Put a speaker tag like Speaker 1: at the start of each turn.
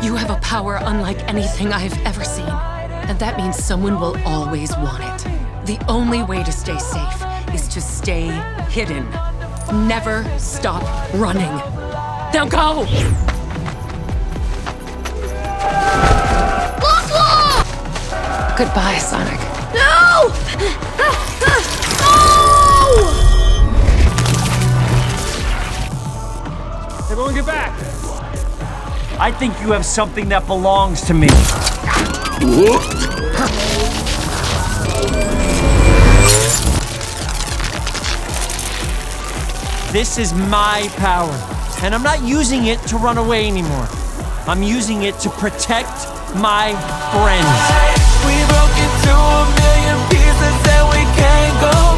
Speaker 1: You have a power unlike anything I've ever seen. And that means someone will always want it. The only way to stay safe is to stay hidden. Never stop running. Now go! Goodbye, Sonic.
Speaker 2: No! No!
Speaker 3: Everyone get back! I think you have something that belongs to me. This is my power, and I'm not using it to run away anymore. I'm using it to protect my friends.
Speaker 4: We broke into a million pieces and we can't go